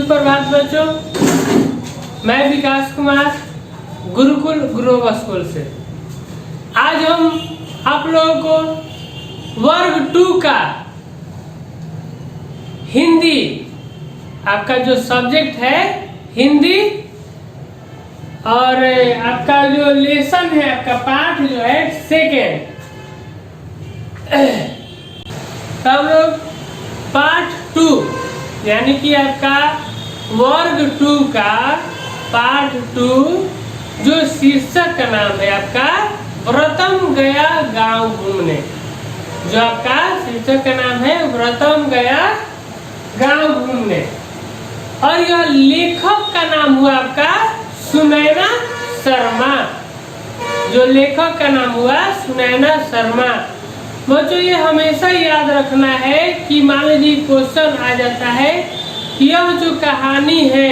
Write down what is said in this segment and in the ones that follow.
सुप्रभात बच्चों, मैं विकास कुमार गुरुकुल ग्लोबल स्कूल से। आज हम आप लोगों को वर्ग 2 का हिंदी, आपका जो सब्जेक्ट है हिंदी, और आपका जो लेसन है, आपका पाठ जो है सेकेंड, तो हम लोग पार्ट 2 यानी कि आपका वर्ग 2 का पार्ट 2 जो शीर्षक का नाम है आपका व्रतम गया गांव घूमने। जो आपका शीर्षक का नाम है व्रतम गया गांव घूमने, और यह लेखक का नाम हुआ आपका सुनैना शर्मा। जो लेखक का नाम हुआ सुनैना शर्मा। बच्चों, ये हमेशा याद रखना है कि मान लीजिए क्वेश्चन आ जाता है कि यह जो कहानी है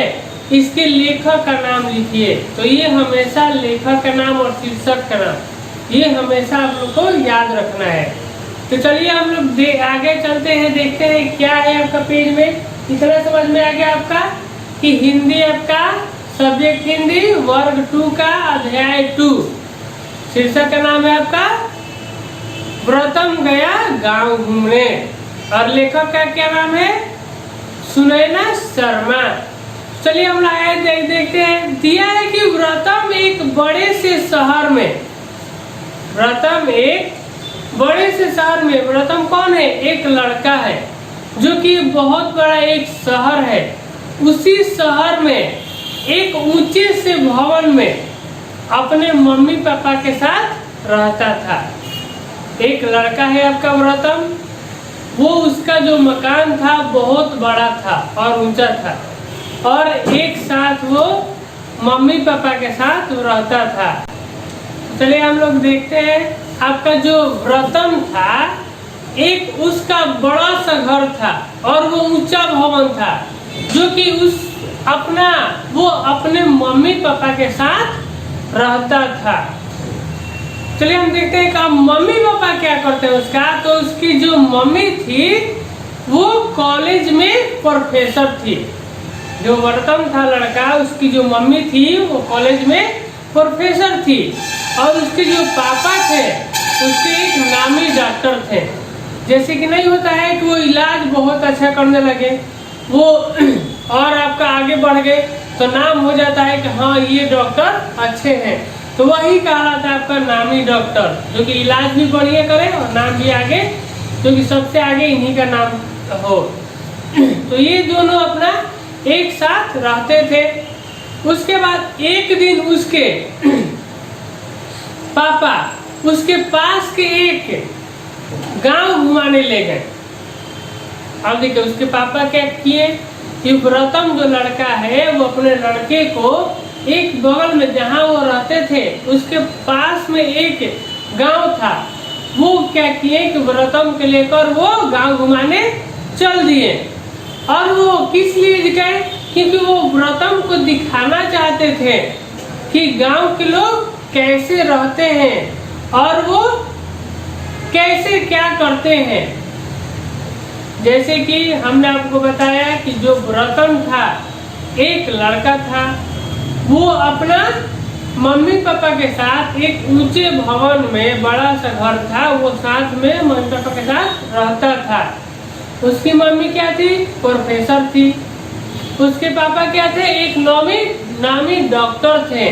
इसके लेखक का नाम लिखिए, तो ये हमेशा लेखक का नाम और शीर्षक का नाम ये हमेशा आप लोग को याद रखना है। तो चलिए हम लोग आगे चलते हैं, देखते हैं क्या है आपका पेज में। इतना समझ में आ गया आपका कि हिंदी आपका सब्जेक्ट हिंदी, वर्ग 2 का अध्याय 2, शीर्षक का नाम है आपका व्रतम गया गांव घूमने, और लेखक का क्या नाम है सुनैना शर्मा। चलिए हम देखते हैं। दिया है कि व्रतम एक बड़े से शहर में, व्रतम एक बड़े से शहर में, व्रतम कौन है? एक लड़का है जो कि बहुत बड़ा एक शहर है। उसी शहर में एक ऊंचे से भवन में अपने मम्मी पापा के साथ रहता था। एक लड़का है आपका व्रतम, वो उसका जो मकान था बहुत बड़ा था और ऊंचा था, और एक साथ वो मम्मी पापा के साथ रहता था। चलिए हम लोग देखते हैं। आपका जो व्रतम था एक उसका बड़ा सा घर था और वो ऊंचा भवन था, जो कि वो अपने मम्मी पापा के साथ रहता था। चलिए हम देखते हैं कि मम्मी पापा क्या करते हैं उसका। तो उसकी जो मम्मी थी वो कॉलेज में प्रोफेसर थी। जो व्रतम था लड़का, उसकी जो मम्मी थी वो कॉलेज में प्रोफेसर थी, और उसके जो पापा थे उसके एक नामी डॉक्टर थे। जैसे कि नहीं होता है कि वो इलाज बहुत अच्छा करने लगे, वो और आपका आगे बढ़ गए तो नाम हो जाता है कि हाँ ये डॉक्टर अच्छे हैं, तो वही कहलाता है आपका नामी डॉक्टर, जो कि इलाज भी बढ़िया करे और नाम भी आगे, जो कि सबसे आगे इन्हीं का नाम हो। तो ये दोनों अपना एक साथ रहते थे। उसके बाद एक दिन उसके पापा उसके पास के एक गांव घुमाने ले गए। अब देखिए उसके पापा क्या किए कि व्रतम जो लड़का है वो अपने लड़के को एक बगल में जहाँ वो रहते थे उसके पास में एक गांव था, वो क्या किए कि व्रतम के लेकर वो गांव घुमाने चल दिए। और वो किस लिए गए? क्योंकि वो व्रतम को दिखाना चाहते थे कि गांव के लोग कैसे रहते हैं और वो कैसे क्या करते हैं। जैसे कि हमने आपको बताया कि जो व्रतम था एक लड़का था, वो अपना मम्मी पापा के साथ एक ऊंचे भवन में, बड़ा सा घर था, वो साथ में मम्मी पापा के साथ रहता था। उसकी मम्मी क्या थी? प्रोफेसर थी। उसके पापा क्या थे? एक नामी डॉक्टर थे।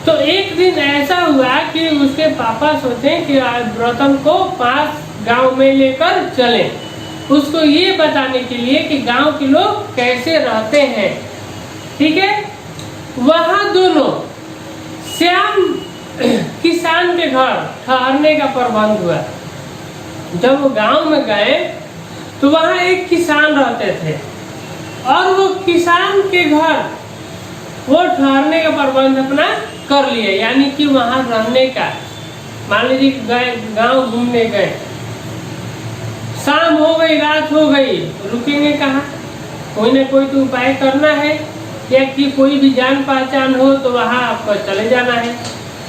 तो एक दिन ऐसा हुआ कि उसके पापा सोचे कि व्रतम को पास गांव में लेकर चले, उसको ये बताने के लिए कि गांव के लोग कैसे रहते हैं। ठीक है, वहां दोनों श्याम किसान के घर ठहरने का प्रबंध हुआ। जब वो गांव में गए तो वहां एक किसान रहते थे, और वो किसान के घर वो ठहरने का प्रबंध अपना कर लिए, यानी कि वहां रहने का। मान लीजिए गए गांव घूमने गए, शाम हो गई, रात हो गई, रुकेंगे कहाँ? कोई ना कोई तो उपाय करना है, या कि कोई भी जान पहचान हो तो वहाँ आपको चले जाना है,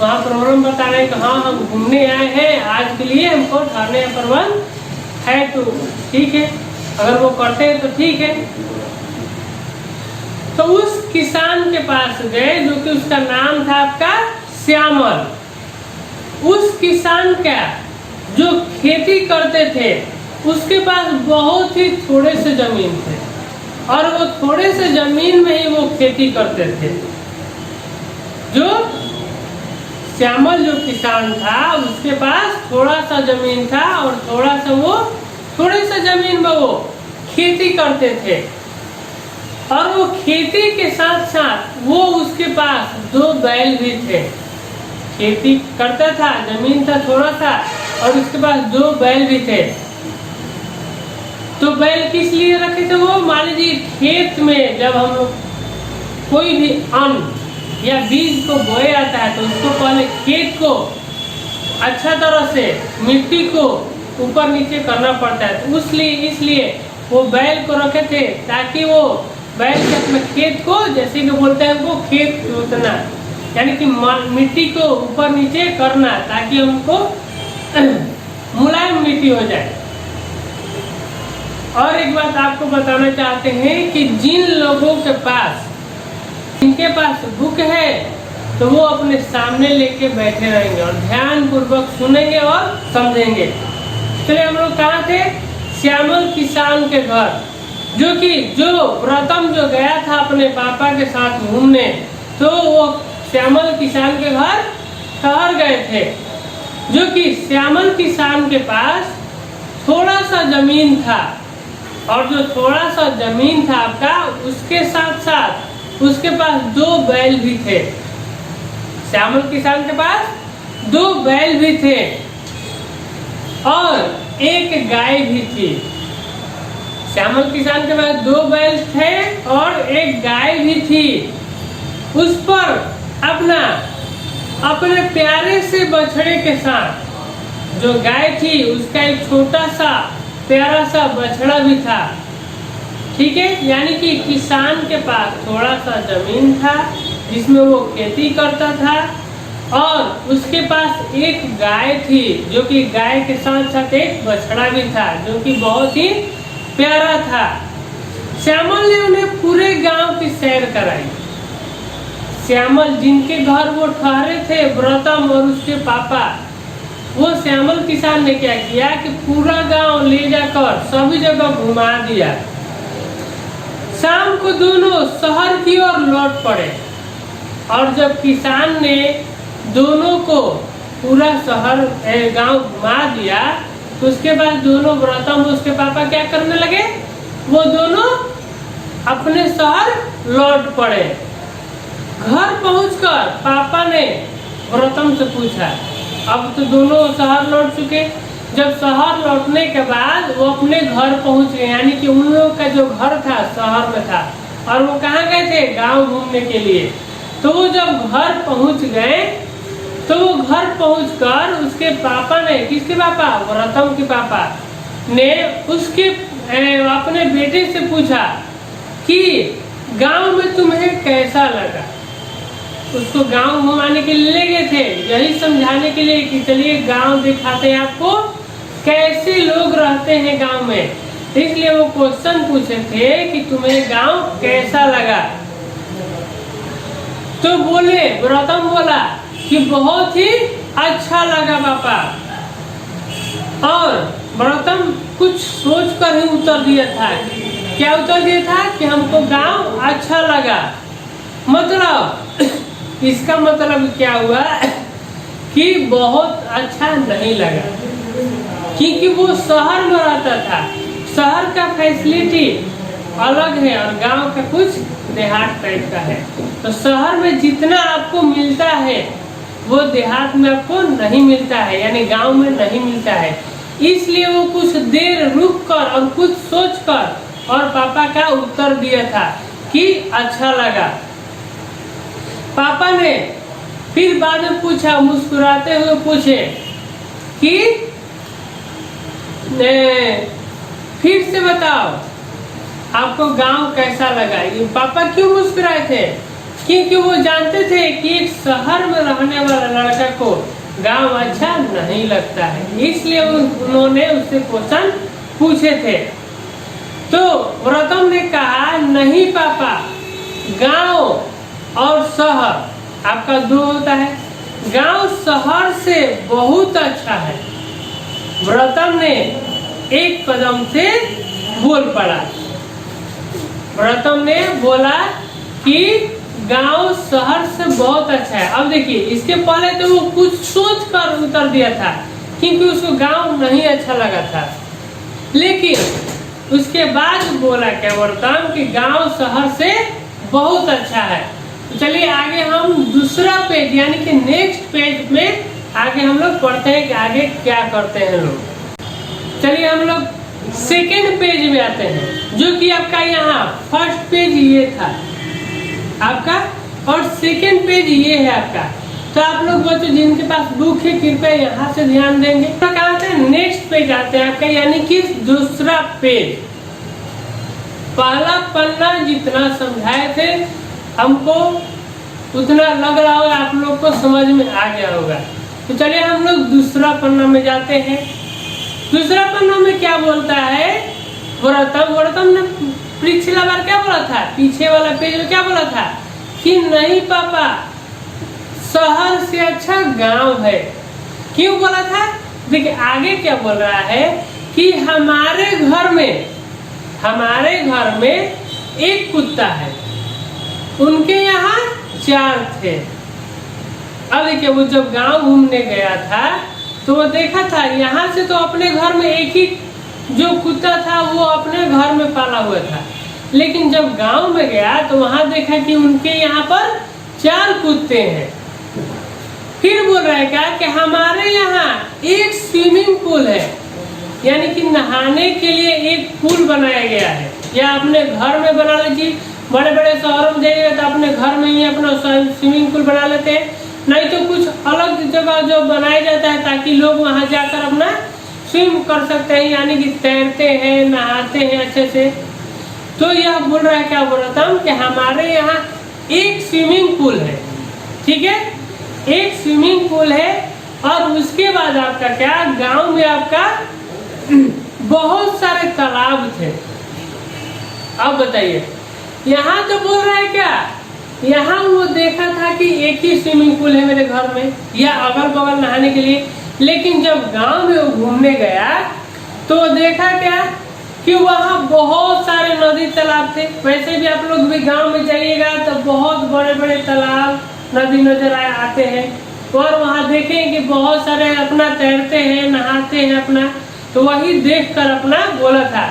वहाँ प्रॉब्लम बताना है कि हाँ हम घूमने आए हैं, आज के लिए हमको ठहरने का प्रबंध है, तो ठीक है, अगर वो करते हैं तो ठीक है। तो उस किसान के पास गए जो कि उसका नाम था आपका श्यामल। उस किसान का जो खेती करते थे उसके पास बहुत ही थोड़े से जमीन थे और वो थोड़े से जमीन में ही वो खेती करते थे। जो श्यामल जो किसान था उसके पास थोड़ा सा जमीन था और थोड़े सा जमीन में वो खेती करते थे और वो खेती के साथ साथ वो उसके पास 2 बैल भी थे। खेती करता था, जमीन था थोड़ा सा और उसके पास 2 बैल भी थे। तो बैल किस लिए रखे थे? वो मान लीजिए खेत में जब हम लोग कोई भी अन्न या बीज को बोया जाता है तो उसको पहले खेत को अच्छा तरह से मिट्टी को ऊपर नीचे करना पड़ता है। तो इसलिए वो बैल को रखे थे ताकि वो बैल के अपने खेत को, जैसे कि बोलते हैं वो खेत जोतना, यानी कि मिट्टी को ऊपर नीचे करना ताकि हमको मुलायम मिट्टी हो जाए। और एक बात आपको बताना चाहते हैं कि जिन लोगों के पास, जिनके पास बुक है तो वो अपने सामने लेके बैठे रहेंगे और ध्यान पूर्वक सुनेंगे और समझेंगे। चलिए हम लोग कहाँ थे? श्यामल किसान के घर, जो प्रथम जो गया था अपने पापा के साथ घूमने, तो वो श्यामल किसान के घर ठहर गए थे। जो कि श्यामल किसान के पास थोड़ा सा जमीन था और जो थोड़ा सा जमीन था आपका, उसके साथ साथ उसके पास 2 बैल भी थे। श्यामल किसान के पास 2 बैल भी थे और 1 गाय भी थी। श्यामल किसान के पास 2 बैल थे और 1 गाय भी थी। उस पर अपने प्यारे से बछड़े के साथ जो गाय थी उसका एक छोटा सा प्यारा सा बछड़ा भी था। ठीक है, यानी कि किसान के पास थोड़ा सा जमीन था जिसमें वो खेती करता था और उसके पास 1 गाय थी, जो कि गाय के साथ साथ 1 बछड़ा भी था जो कि बहुत ही प्यारा था। श्यामल ने उन्हें पूरे गांव की सैर कराई। श्यामल जिनके घर वो ठहरे थे, व्रतम और उसके पापा, वो श्यामल किसान ने क्या किया कि पूरा गांव ले जाकर सभी जगह घुमा दिया। शाम को दोनों शहर की ओर लौट पड़े और जब किसान ने दोनों को पूरा शहर गांव घुमा दिया तो उसके बाद दोनों व्रतम उसके पापा क्या करने लगे? वो दोनों अपने शहर लौट पड़े। घर पहुंचकर पापा ने व्रतम से पूछा, अब तो दोनों शहर लौट चुके। जब शहर लौटने के बाद वो अपने घर पहुंच गए, यानी कि उन लोगों का जो घर था शहर में था और वो कहाँ गए थे? गांव घूमने के लिए। तो वो जब घर पहुंच गए तो वो घर पहुंचकर उसके पापा ने, किसके पापा? व्रतम के पापा ने उसके अपने बेटे से पूछा कि गांव में तुम्हें कैसा लगा। उसको गांव घुमाने के लिए ले गए थे, यही समझाने के लिए कि चलिए गांव दिखाते हैं आपको कैसे लोग रहते हैं गांव में। इसलिए वो क्वेश्चन पूछे थे कि तुम्हें गांव कैसा लगा। तो बोले, व्रतम बोला कि बहुत ही अच्छा लगा पापा। और व्रतम कुछ सोच कर ही उत्तर दिया था। क्या उत्तर दिया था? कि हमको गांव अच्छा लगा। मतलब इसका मतलब क्या हुआ कि बहुत अच्छा नहीं लगा, क्योंकि वो शहर में रहता था। शहर का फैसिलिटी अलग है और गांव का कुछ देहात टाइप का है। तो शहर में जितना आपको मिलता है वो देहात में आपको नहीं मिलता है, यानी गांव में नहीं मिलता है। इसलिए वो कुछ देर रुक कर और कुछ सोच कर और पापा का उत्तर दिया था कि अच्छा लगा। पापा ने फिर बाद में पूछा, मुस्कुराते हुए पूछे कि फिर से बताओ आपको गांव कैसा लगा। ये पापा क्यों मुस्कुराए थे? क्योंकि वो जानते थे कि एक शहर में रहने वाला लड़का को गांव अच्छा नहीं लगता है, इसलिए उन्होंने उससे क्वेश्चन पूछे थे। तो व्रतम ने कहा, नहीं पापा, गांव और शहर आपका 2 होता है। गांव शहर से बहुत अच्छा है, व्रतम ने एक कदम से बोल पड़ा। व्रतम ने बोला कि गांव शहर से बहुत अच्छा है। अब देखिए, इसके पहले तो वो कुछ सोच कर उत्तर दिया था, क्योंकि उसको गांव नहीं अच्छा लगा था। लेकिन उसके बाद बोला क्या व्रतम कि गांव शहर से बहुत अच्छा है। तो चलिए आगे हम दूसरा पेज यानी कि नेक्स्ट पेज में आगे हम लोग पढ़ते हैं कि आगे क्या करते हैं लोग। चलिए हम लोग सेकेंड पेज में आते हैं, जो कि आपका यहाँ फर्स्ट पेज ये था आपका और सेकेंड पेज ये है आपका। तो आप लोग बच्चों जिनके पास बुक है कृपया यहाँ से ध्यान देंगे। तो क्या आते हैं, नेक्स्ट पेज आते हैं आपका यानी कि दूसरा पेज। पहला पन्ना जितना समझाए थे हमको उतना लग रहा होगा आप लोग को समझ में आ गया होगा। तो चलिए हम लोग दूसरा पन्ना में जाते हैं। दूसरा पन्ना में क्या बोलता है व्रतम ने पिछला बार क्या बोला था, पीछे वाला पेज में क्या बोला था कि नहीं पापा शहर से अच्छा गांव है। क्यों बोला था, देखिए आगे क्या बोल रहा है कि हमारे घर में एक कुत्ता है, उनके यहाँ 4 थे। अब देखिए वो जब गांव घूमने गया था तो वो देखा था यहाँ से तो अपने घर में एक ही जो कुत्ता था वो अपने घर में पाला हुआ था, लेकिन जब गांव में गया तो वहां देखा कि उनके यहाँ पर 4 कुत्ते हैं। फिर बोल रहा है क्या कि हमारे यहाँ एक स्विमिंग पूल है, यानी कि नहाने के लिए एक पूल बनाया गया है। या अपने घर में बना लीजिए, बड़े बड़े शहरों में जाइएगा तो अपने घर में ही अपना स्विमिंग पूल बना लेते हैं, नहीं तो कुछ अलग जगह जो बनाया जाता है ताकि लोग वहां जाकर अपना स्विम कर सकते हैं, यानी कि तैरते हैं नहाते हैं अच्छे से। तो यह बोल रहा है क्या व्रतम कि हमारे यहाँ एक स्विमिंग पूल है, ठीक है, एक स्विमिंग पूल है। और उसके बाद आपका क्या गांव में आपका बहुत सारे तालाब थे। अब बताइए यहाँ तो बोल रहा है क्या, यहाँ वो देखा था कि एक ही स्विमिंग पूल है मेरे घर में या अगल बगल नहाने के लिए, लेकिन जब गांव में वो घूमने गया तो देखा क्या कि वहाँ बहुत सारे नदी तालाब थे। वैसे भी आप लोग भी गांव में जाइएगा तो बहुत बड़े बड़े तालाब नदी नजर आते हैं, और वहाँ देखें कि बहुत सारे अपना तैरते हैं नहाते हैं अपना। तो वही देखकर अपना बोला था,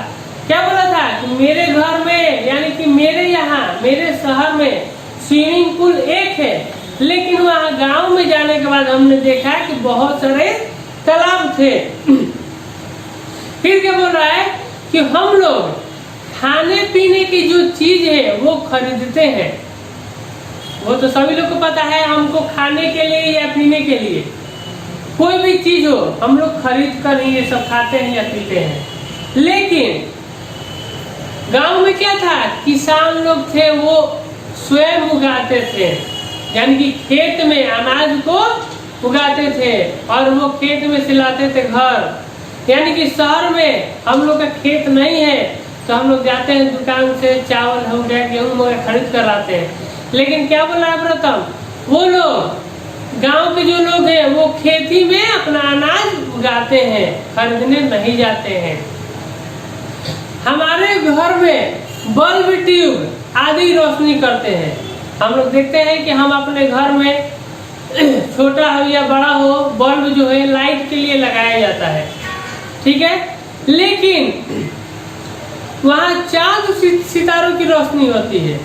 क्या बोला था कि मेरे घर में यानी कि मेरे यहाँ मेरे शहर में स्विमिंग पूल एक है, लेकिन वहाँ गांव में जाने के बाद हमने देखा कि बहुत सारे तालाब थे। फिर क्या बोल रहा है कि हम लोग खाने पीने की जो चीज है वो खरीदते हैं। वो तो सभी लोग को पता है, हमको खाने के लिए या पीने के लिए कोई भी चीज हो हम लोग खरीद कर ही ये सब खाते हैं या पीते हैं। लेकिन गांव में क्या था, किसान लोग थे वो स्वयं उगाते थे, यानी कि खेत में अनाज को उगाते थे और वो खेत में से लाते थे घर। यानी कि शहर में हम लोग का खेत नहीं है तो हम लोग जाते हैं दुकान से चावल हो गया गेहूं हो गया खरीद कर लाते हैं। लेकिन क्या बोला है व्रतम, वो लोग गांव के जो लोग हैं वो खेती में अपना अनाज उगाते हैं, खरीदने नहीं जाते हैं। हमारे घर में बल्ब ट्यूब आदि रोशनी करते हैं। हम लोग देखते हैं कि हम अपने घर में छोटा हो या बड़ा हो बल्ब जो है लाइट के लिए लगाया जाता है, ठीक है। लेकिन वहाँ चांद सितारों की रोशनी होती है।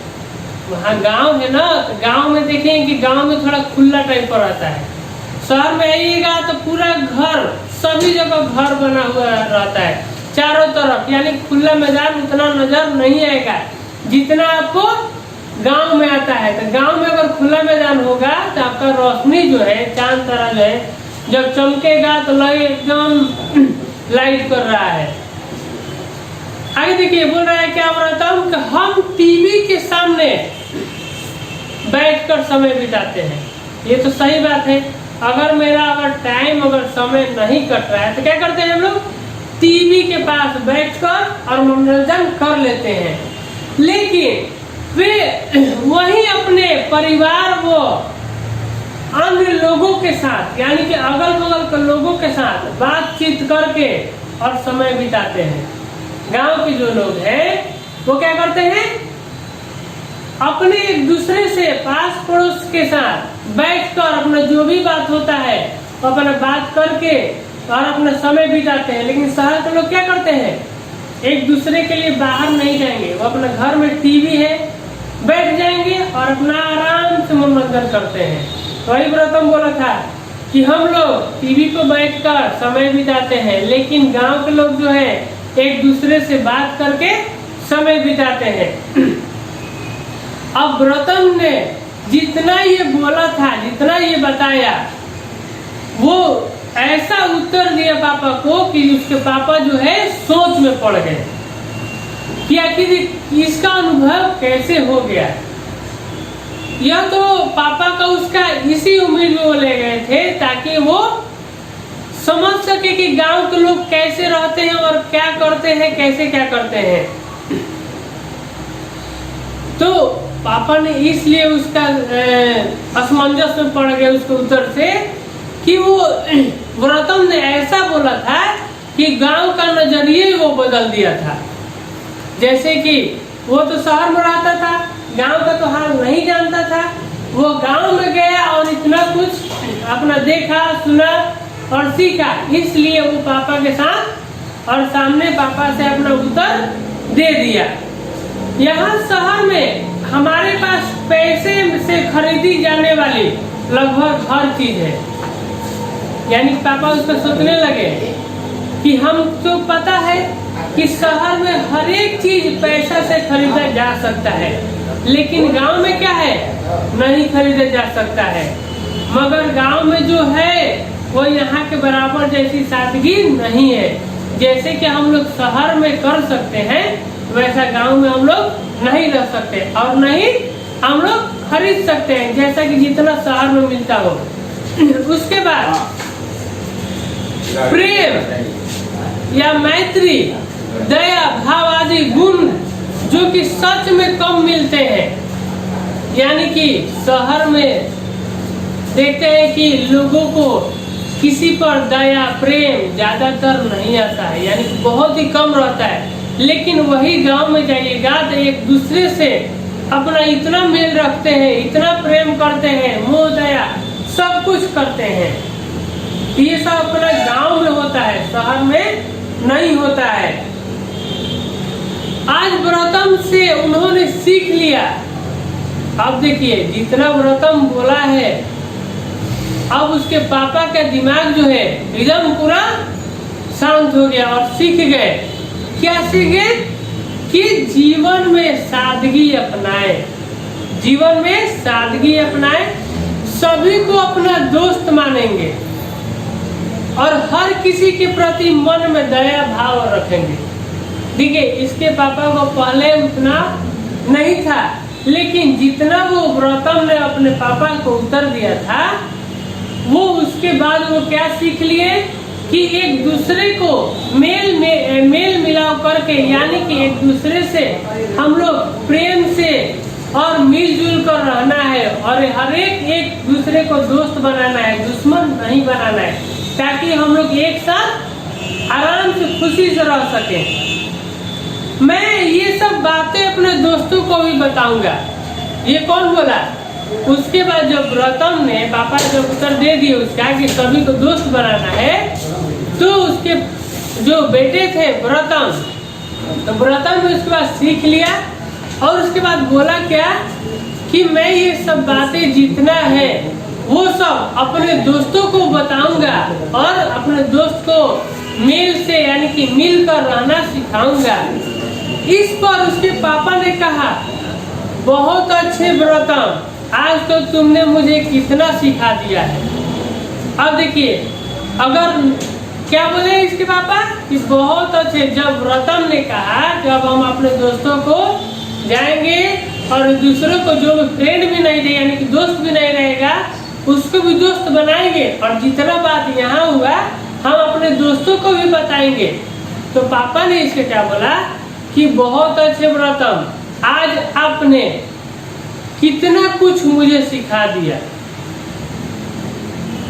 वहाँ गांव है ना, तो गांव में देखें कि गांव में थोड़ा खुला टाइप पर रहता है। शहर में आइएगा तो पूरा घर सभी जगह घर बना हुआ रहता है चारों तरफ, यानी खुला मैदान उतना नजर नहीं आएगा जितना आपको गांव में आता है। तो गांव में अगर खुला मैदान होगा तो आपका रोशनी जो है चांद तारा जो है जब चमकेगा तो लगे एकदम लाइट कर रहा है। आगे देखिए बोल रहा है क्या बोलता हूँ कि हम टीवी के सामने बैठकर समय बिताते हैं। ये तो सही बात है। अगर मेरा टाइम समय नहीं कट रहा है तो क्या करते हैं हम लोग, टीवी के पास बैठकर और मनोरंजन कर लेते हैं। लेकिन वे वही अपने परिवार व अन्य लोगों के साथ यानी कि अगल बगल के लोगों के साथ बातचीत करके और समय बिताते हैं। गांव के जो लोग हैं वो क्या करते हैं, अपने एक दूसरे से पास पड़ोस के साथ बैठकर अपना जो भी बात होता है वो अपना बात करके और अपना समय बिताते हैं। लेकिन शहर के लोग क्या करते हैं, एक दूसरे के लिए बाहर नहीं जाएंगे, वो अपना घर में टीवी है बैठ जाएंगे और अपना आराम से मनोरंजन करते हैं। वही व्रतम बोला था कि हम लोग टीवी पर बैठकर समय बिताते हैं, लेकिन गांव के लोग जो है एक दूसरे से बात करके समय बिताते हैं। अब व्रतम ने जितना ये बोला था, जितना ये बताया, वो ऐसा उत्तर दिया पापा को कि उसके पापा जो है सोच में पड़ गए कि आखिर इसका अनुभव कैसे हो गया। यह तो पापा का उसका इसी उम्मीद में वो ले गए थे ताकि वो समझ सके कि गांव के लोग कैसे रहते हैं और क्या करते हैं, कैसे क्या करते हैं। तो पापा ने इसलिए उसका असमंजस में पड़ गए उसके उत्तर से कि वो व्रतम ने ऐसा बोला था कि गांव का नजरिए वो बदल दिया था। जैसे कि वो तो शहर में रहता था, गांव का तो हाल नहीं जानता था, वो गांव में गया और इतना कुछ अपना देखा, सुना और सीखा, इसलिए वो पापा के साथ और सामने पापा से अपना उत्तर दे दिया। यहाँ शहर में हमारे पास पैसे से खरीदी जाने वाली लगभग हर चीज है। यानी पापा उसको सोचने लगे कि हम तो पता है कि शहर में हर एक चीज पैसा से खरीदा जा सकता है, लेकिन गांव में क्या है, नहीं खरीदा जा सकता है। मगर गांव में जो है वो यहाँ के बराबर जैसी सादगी नहीं है। जैसे कि हम लोग शहर में कर सकते हैं वैसा गांव में हम लोग नहीं रह सकते और नहीं हम लोग खरीद सकते हैं जैसा कि जितना शहर में मिलता हो। उसके बाद प्रेम या मैत्री, दया, भाव आदि गुण जो कि सच में कम मिलते हैं। यानी कि शहर में देखते हैं कि लोगों को किसी पर दया प्रेम ज्यादातर नहीं आता है, यानी कि बहुत ही कम रहता है। लेकिन वही गांव में जाइएगा तो एक दूसरे से अपना इतना मेल रखते हैं, इतना प्रेम करते हैं, मोह दया सब कुछ करते हैं। ये सब अपना गांव में होता है, शहर में नहीं होता है। आज व्रतम से उन्होंने सीख लिया। अब देखिए जितना व्रतम बोला है, अब उसके पापा का दिमाग जो है एकदम पूरा शांत हो गया और सीख गए। क्या सीखे कि जीवन में सादगी अपनाए, जीवन में सादगी अपनाए, सभी को अपना दोस्त मानेंगे और हर किसी के प्रति मन में दया भाव रखेंगे। देखिए इसके पापा को पहले उतना नहीं था, लेकिन जितना वो व्रतम ने अपने पापा को उत्तर दिया था, वो उसके बाद वो क्या सीख लिए कि एक दूसरे को मेल मिलाव करके, यानी कि एक दूसरे से हम लोग प्रेम से और मिलजुल कर रहना है और हर एक दूसरे को दोस्त बनाना है, दुश्मन नहीं बनाना है, ताकि हम लोग एक साथ आराम से खुशी से रह सके। मैं ये सब बातें अपने दोस्तों को भी बताऊंगा। ये कौन बोला? उसके बाद जब व्रतम ने पापा जब उत्तर दे दिए उसका कि सभी को दोस्त बनाना है, तो उसके जो बेटे थे व्रतम, तो व्रतम ने उसके बाद सीख लिया और उसके बाद बोला क्या कि मैं ये सब बातें जितना है वो सब अपने दोस्तों को बताऊंगा और अपने दोस्त को मेल से यानी कि मिलकर रहना सिखाऊंगा। इस पर उसके पापा ने कहा, बहुत अच्छे व्रतम, आज तो तुमने मुझे कितना सिखा दिया है। अब देखिए अगर क्या बोले इसके पापा कि बहुत अच्छे। जब व्रतम ने कहा जब हम अपने दोस्तों को जाएंगे और दूसरों को जो फ्रेंड भी नहीं रहे यानी कि दोस्त भी नहीं रहेगा उसको भी दोस्त बनाएंगे और जितना बात यहाँ हुआ हम अपने दोस्तों को भी बताएंगे। तो पापा ने इसके क्या बोला कि बहुत अच्छे व्रतम, आज आपने कितना कुछ मुझे सिखा दिया।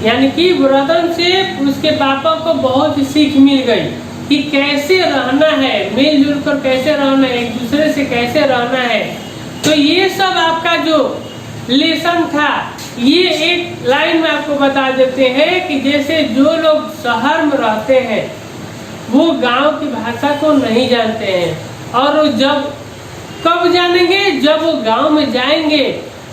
यानी कि ब्रदर से उसके पापा को बहुत सीख मिल गई कि कैसे रहना है, मिलजुल कर कैसे रहना है, एक दूसरे से कैसे रहना है। तो ये सब आपका जो लेसन था, ये एक लाइन में आपको बता देते हैं कि जैसे जो लोग शहर में रहते हैं वो गांव की भाषा को नहीं जानते हैं, और जब कब जानेंगे, जब वो गांव में जाएंगे,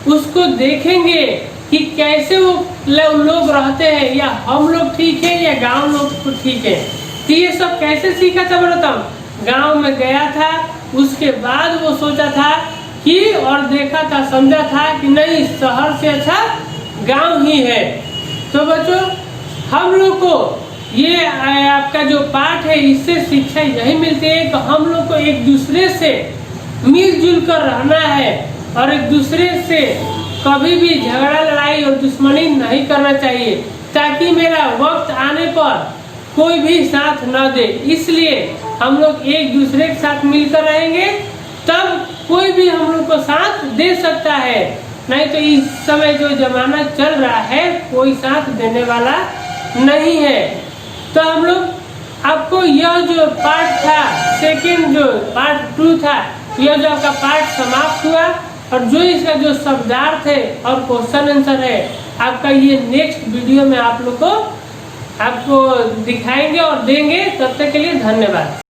उसको देखेंगे कि कैसे वो लोग रहते हैं, या हम लोग ठीक है या गांव लोग ठीक है। तो ये सब कैसे सीखा था ब्रतम? गांव में गया था, उसके बाद वो सोचा था कि और देखा था, समझा था कि नहीं, शहर से अच्छा गांव ही है। तो बच्चों, हम लोग को ये आपका जो पाठ है, इससे शिक्षा यही मिलती है कि हम लोग को एक दूसरे से मिलजुल कर रहना है, और एक दूसरे से कभी भी झगड़ा, लड़ाई और दुश्मनी नहीं करना चाहिए, ताकि मेरा वक्त आने पर कोई भी साथ न दे। इसलिए हम लोग एक दूसरे के साथ मिलकर रहेंगे, तब कोई भी हम लोग को साथ दे सकता है। नहीं तो इस समय जो जमाना चल रहा है, कोई साथ देने वाला नहीं है। तो हम लोग आपको यह जो पार्ट था, सेकंड जो पार्ट 2 था, यह जो आपका पार्ट समाप्त हुआ, और जो इसका जो शब्दार्थ है और क्वेश्चन आंसर है आपका, ये नेक्स्ट वीडियो में आप लोग को आपको दिखाएंगे और देंगे। तब तक के लिए धन्यवाद।